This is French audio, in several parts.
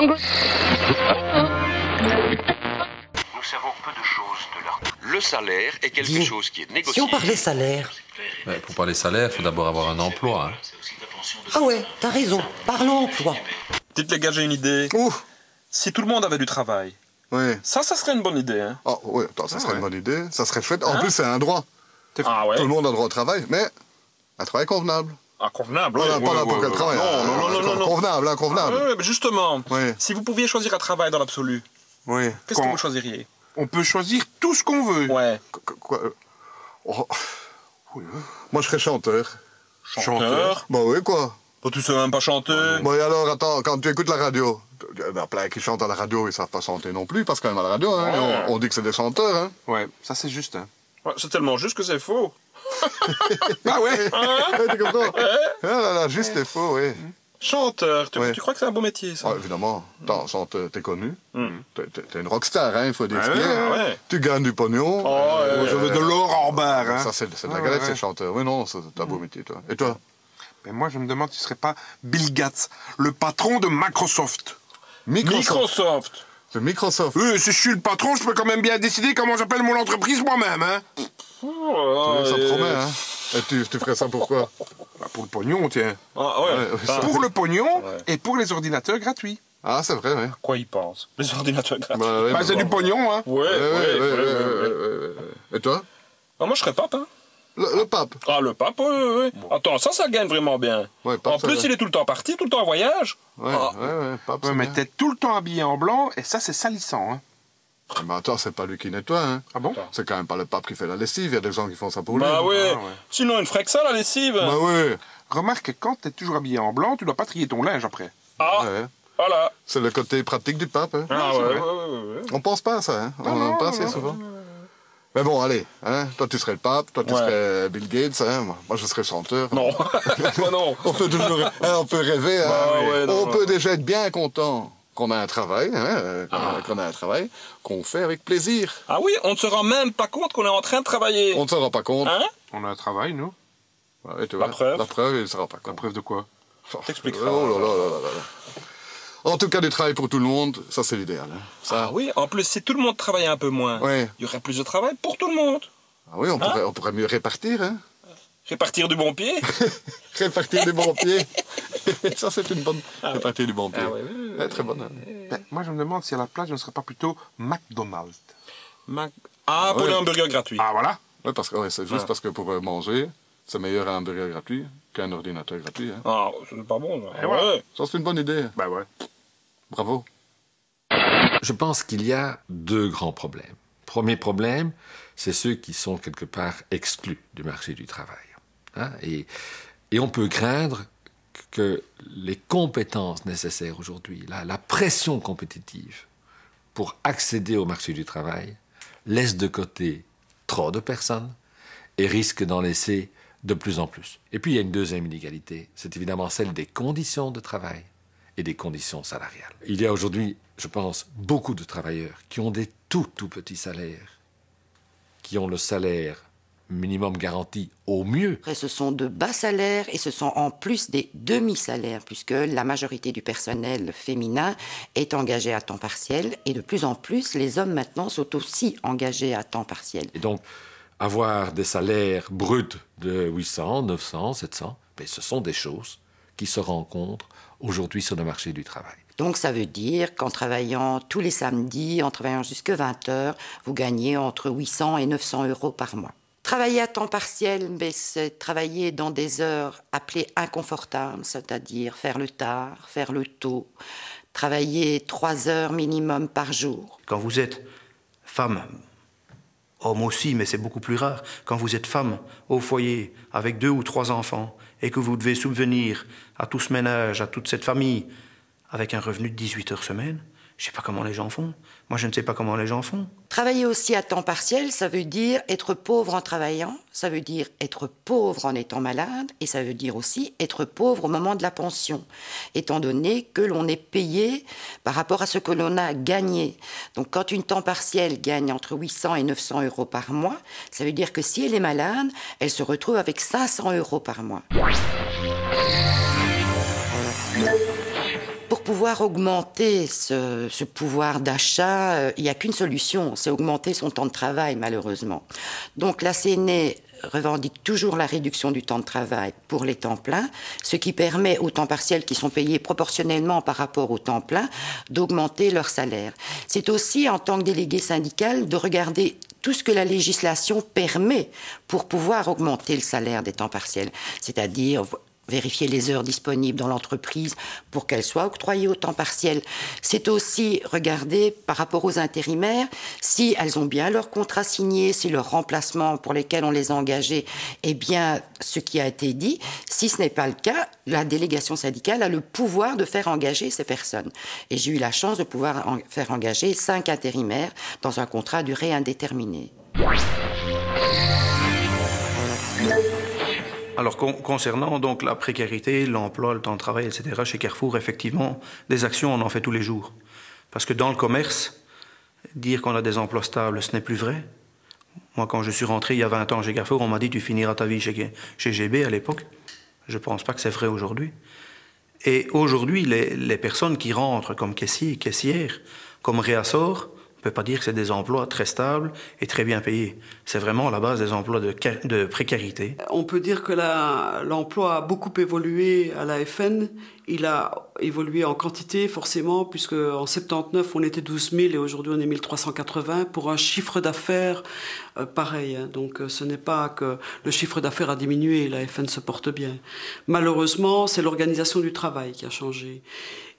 Nous savons peu de choses de leur... Le salaire est quelque chose qui est négocié. Si on parlait salaire... Ouais, pour parler salaire, il faut d'abord avoir un emploi. Hein. Ah ouais, t'as raison. Parlons emploi. Dites les gars, j'ai une idée. Si tout le monde avait du travail, ça serait une bonne idée. Hein. Oh, oui, attends, ça serait une bonne idée. Ça serait chouette. En plus, c'est un droit. Ah ouais. Tout le monde a droit au travail, mais un travail convenable. Ah, convenable, Pas n'importe quel travail. Non. Convenable, hein, convenable. Mais justement, si vous pouviez choisir un travail dans l'absolu, qu'est-ce que vous choisiriez? On peut choisir tout ce qu'on veut. Ouais. Moi, je serais chanteur. Chanteur? Bah oui, quoi. Bah, tu sais même pas chanter. Bon, et alors, attends, quand tu écoutes la radio, il y en a plein qui chantent à la radio, ils savent pas chanter non plus, parce que quand même à la radio, hein, on dit que c'est des chanteurs. Hein. Ouais, ça c'est juste. Hein. Ouais, c'est tellement juste que c'est faux. Ah ouais, t'es comme ça. Ah là là, juste et faux, oui. Chanteur, tu crois que c'est un beau métier, ça? Évidemment. Attends, chanteur, t'es connu. T'es une rockstar, hein, il faut dire. Ouais. Tu gagnes du pognon. Je veux de l'or en barre. Hein. Ça, c'est de la galette, ces chanteurs. Oui, non, c'est un beau métier, toi. Et toi? Mais moi, je me demande si tu serais pas Bill Gates, le patron de Microsoft. Microsoft. C'est Microsoft. Oui, si je suis le patron, je peux quand même bien décider comment j'appelle mon entreprise moi-même, hein. Ça promet, hein. Et tu ferais ça pourquoi? Pour le pognon, tiens. Ah ouais. Pour le pognon et pour les ordinateurs gratuits. Ah, c'est vrai, oui. Quoi ils pensent? Les ordinateurs gratuits. C'est du pognon, hein. Ouais. Et toi? Ah, moi, je serais pape, hein. Le pape? Ah, le pape, oui. Bon. Attends, ça gagne vraiment bien. Ouais, pape, en plus, il est tout le temps parti, tout le temps en voyage. Pape, mais t'es tout le temps habillé en blanc, et ça, c'est salissant, hein. Mais attends, c'est pas lui qui nettoie, hein. Ah bon? C'est quand même pas le pape qui fait la lessive, il y a des gens qui font ça pour lui. Bah ouais. Sinon, il ne ferait que ça, la lessive. Bah ouais. Remarque que quand t'es toujours habillé en blanc, tu dois pas trier ton linge après. Ah, voilà. C'est le côté pratique du pape, hein. Ah ouais. On pense pas à ça, hein. On en pense assez souvent. Mais bon, allez, hein, toi tu serais le pape, toi tu serais Bill Gates, hein, moi je serais chanteur. Non, moi non. On peut toujours, on peut rêver, hein, on peut déjà être bien content qu'on a un travail, hein, qu'on a un travail qu'on fait avec plaisir. Ah oui, on ne se rend même pas compte qu'on est en train de travailler. On ne se rend pas compte. Hein? On a un travail, nous. Ouais, tu vois, la preuve, il ne se rend pas compte. La preuve de quoi? T'expliqueras. Oh là là. En tout cas, du travail pour tout le monde, ça c'est l'idéal. Hein. Ça... Ah oui, en plus, si tout le monde travaillait un peu moins, il y aurait plus de travail pour tout le monde. Ah oui, on pourrait mieux répartir. Hein. Répartir du bon pied. Répartir du bon pied. Ça, c'est une bonne... Répartir du bon pied. Très bonne. Hein. Ben, moi, je me demande si à la place, je ne serais pas plutôt McDonald's. Pour les hamburgers gratuits. Ah, voilà. Oui, parce que c'est juste parce que pour manger, c'est meilleur un hamburger gratuit qu'un ordinateur gratuit. Hein. Ah, c'est pas bon. Ça, c'est une bonne idée. Ben ouais. Bravo. Je pense qu'il y a deux grands problèmes. Premier problème, c'est ceux qui sont quelque part exclus du marché du travail. Hein? Et on peut craindre que les compétences nécessaires aujourd'hui, la pression compétitive pour accéder au marché du travail, laisse de côté trop de personnes et risque d'en laisser de plus en plus. Et puis il y a une deuxième inégalité, c'est évidemment celle des conditions de travail et des conditions salariales. Il y a aujourd'hui, je pense, beaucoup de travailleurs qui ont des tout petits salaires, qui ont le salaire minimum garanti au mieux. Après, ce sont de bas salaires et ce sont en plus des demi-salaires, puisque la majorité du personnel féminin est engagé à temps partiel et de plus en plus, les hommes maintenant sont aussi engagés à temps partiel. Et donc, avoir des salaires bruts de 800, 900, 700, mais ce sont des choses qui se rencontrent aujourd'hui sur le marché du travail. Donc ça veut dire qu'en travaillant tous les samedis, en travaillant jusque 20 heures, vous gagnez entre 800 et 900 euros par mois. Travailler à temps partiel, c'est travailler dans des heures appelées inconfortables, c'est-à-dire faire le tard, faire le tôt, travailler 3 heures minimum par jour. Quand vous êtes femme, homme aussi, mais c'est beaucoup plus rare, quand vous êtes femme au foyer avec 2 ou 3 enfants et que vous devez subvenir à tout ce ménage, à toute cette famille, avec un revenu de 18 heures semaine, je ne sais pas comment les gens font. Moi, je ne sais pas comment les gens font. Travailler aussi à temps partiel, ça veut dire être pauvre en travaillant, ça veut dire être pauvre en étant malade, et ça veut dire aussi être pauvre au moment de la pension, étant donné que l'on est payé par rapport à ce que l'on a gagné. Donc, quand une temps partiel gagne entre 800 et 900 euros par mois, ça veut dire que si elle est malade, elle se retrouve avec 500 euros par mois. Pour pouvoir augmenter ce pouvoir d'achat, il n'y a qu'une solution, c'est augmenter son temps de travail, malheureusement. Donc la CNE revendique toujours la réduction du temps de travail pour les temps pleins, ce qui permet aux temps partiels qui sont payés proportionnellement par rapport au temps plein d'augmenter leur salaire. C'est aussi, en tant que délégué syndical, de regarder tout ce que la législation permet pour pouvoir augmenter le salaire des temps partiels, c'est-à-dire vérifier les heures disponibles dans l'entreprise pour qu'elles soient octroyées au temps partiel. C'est aussi regarder par rapport aux intérimaires si elles ont bien leur contrat signé, si leur remplacement pour lesquels on les a engagés est bien ce qui a été dit. Si ce n'est pas le cas, la délégation syndicale a le pouvoir de faire engager ces personnes. Et j'ai eu la chance de pouvoir faire engager 5 intérimaires dans un contrat à durée indéterminée. Alors, concernant donc la précarité, l'emploi, le temps de travail, etc., chez Carrefour, effectivement, des actions, on en fait tous les jours. Parce que dans le commerce, dire qu'on a des emplois stables, ce n'est plus vrai. Moi, quand je suis rentré il y a 20 ans chez Carrefour, on m'a dit « tu finiras ta vie chez GB » à l'époque. Je ne pense pas que c'est vrai aujourd'hui. Et aujourd'hui, les personnes qui rentrent comme caissiers, caissières, comme réassorts, on ne peut pas dire que c'est des emplois très stables et très bien payés. C'est vraiment à la base des emplois de précarité. On peut dire que l'emploi a beaucoup évolué à la FN. Il a évolué en quantité, forcément, puisque en 79, on était 12 000 et aujourd'hui, on est 1380 pour un chiffre d'affaires pareil. Donc, ce n'est pas que le chiffre d'affaires a diminué, la FN se porte bien. Malheureusement, c'est l'organisation du travail qui a changé.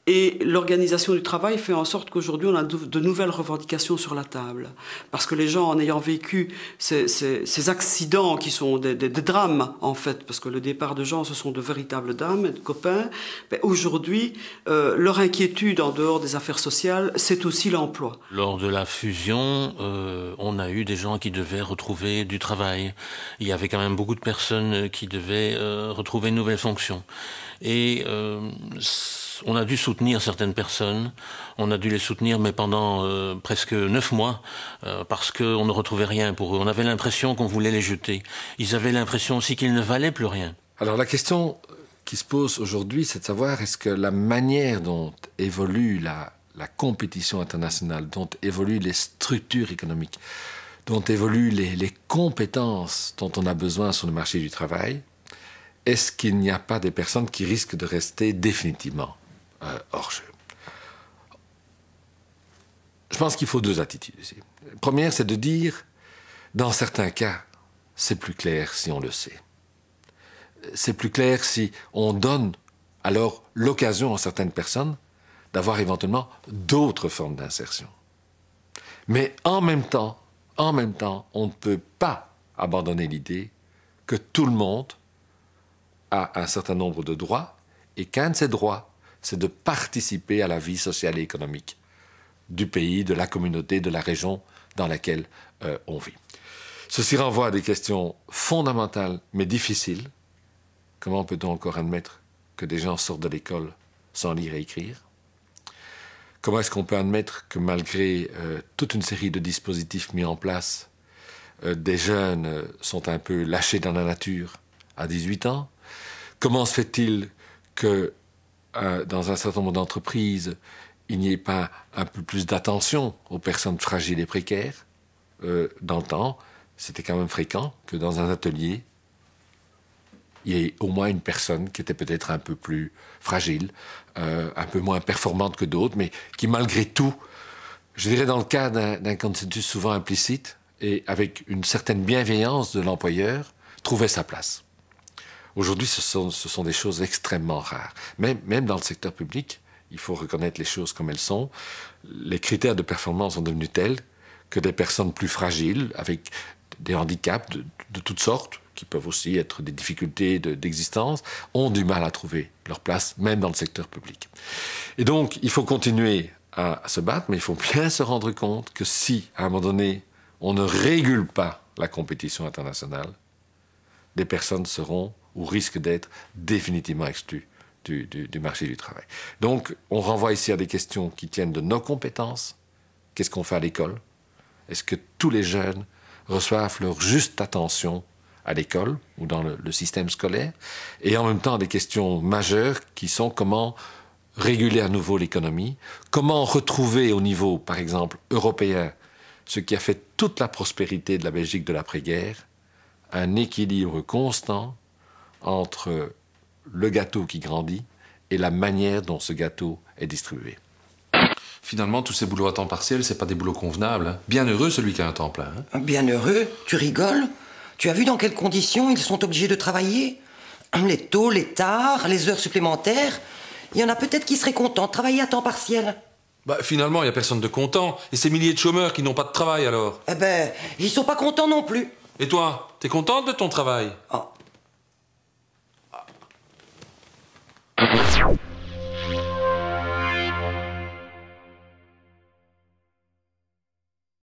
Et l'organisation du travail fait en sorte qu'aujourd'hui, on a de nouvelles revendications sur la table. Parce que les gens, en ayant vécu ces accidents qui sont des drames, en fait, parce que le départ de gens, ce sont de véritables dames et de copains, ben aujourd'hui, leur inquiétude en dehors des affaires sociales, c'est aussi l'emploi. Lors de la fusion, on a eu des gens qui devaient retrouver du travail. Il y avait quand même beaucoup de personnes qui devaient retrouver une nouvelle fonction. Et on a dû soutenir certaines personnes, on a dû les soutenir mais pendant presque 9 mois parce qu'on ne retrouvait rien pour eux. On avait l'impression qu'on voulait les jeter. Ils avaient l'impression aussi qu'ils ne valaient plus rien. Alors la question qui se pose aujourd'hui, c'est de savoir est-ce que la manière dont évolue la compétition internationale, dont évoluent les structures économiques, dont évoluent les compétences dont on a besoin sur le marché du travail, est-ce qu'il n'y a pas des personnes qui risquent de rester définitivement hors jeu? Je pense qu'il faut 2 attitudes ici. La première, c'est de dire, dans certains cas, c'est plus clair si on le sait. C'est plus clair si on donne alors l'occasion à certaines personnes d'avoir éventuellement d'autres formes d'insertion. Mais en même temps, on ne peut pas abandonner l'idée que tout le monde a un certain nombre de droits, et qu'un de ces droits, c'est de participer à la vie sociale et économique du pays, de la communauté, de la région dans laquelle on vit. Ceci renvoie à des questions fondamentales, mais difficiles. Comment peut-on encore admettre que des gens sortent de l'école sans lire et écrire? Comment est-ce qu'on peut admettre que malgré toute une série de dispositifs mis en place, des jeunes sont un peu lâchés dans la nature à 18 ans? Comment se fait-il que dans un certain nombre d'entreprises, il n'y ait pas un peu plus d'attention aux personnes fragiles et précaires? Dans le temps, c'était quand même fréquent que dans un atelier, il y ait au moins une personne qui était peut-être un peu plus fragile, un peu moins performante que d'autres, mais qui malgré tout, je dirais dans le cas d'un consensus souvent implicite et avec une certaine bienveillance de l'employeur, trouvait sa place. Aujourd'hui, ce sont des choses extrêmement rares. Même dans le secteur public, il faut reconnaître les choses comme elles sont. Les critères de performance sont devenus tels que des personnes plus fragiles, avec des handicaps de toutes sortes, qui peuvent aussi être des difficultés d'existence, ont du mal à trouver leur place, même dans le secteur public. Et donc, il faut continuer à se battre, mais il faut bien se rendre compte que si, à un moment donné, on ne régule pas la compétition internationale, des personnes seront ou risquent d'être définitivement exclues du marché du travail. Donc, on renvoie ici à des questions qui tiennent de nos compétences. Qu'est-ce qu'on fait à l'école? Est-ce que tous les jeunes reçoivent leur juste attention à l'école ou dans le système scolaire? Et en même temps, des questions majeures qui sont comment réguler à nouveau l'économie, comment retrouver au niveau, par exemple, européen, ce qui a fait toute la prospérité de la Belgique de l'après-guerre, un équilibre constant entre le gâteau qui grandit et la manière dont ce gâteau est distribué. Finalement, tous ces boulots à temps partiel, c'est pas des boulots convenables. Hein. Bien heureux celui qui a un temps plein. Hein. Bien heureux? Tu rigoles? Tu as vu dans quelles conditions ils sont obligés de travailler? Les tôt, les tard, les heures supplémentaires. Il y en a peut-être qui seraient contents de travailler à temps partiel. Bah, finalement, il n'y a personne de content. Et ces milliers de chômeurs qui n'ont pas de travail, alors? Eh ben, ils sont pas contents non plus. Et toi, t'es contente de ton travail? Oh,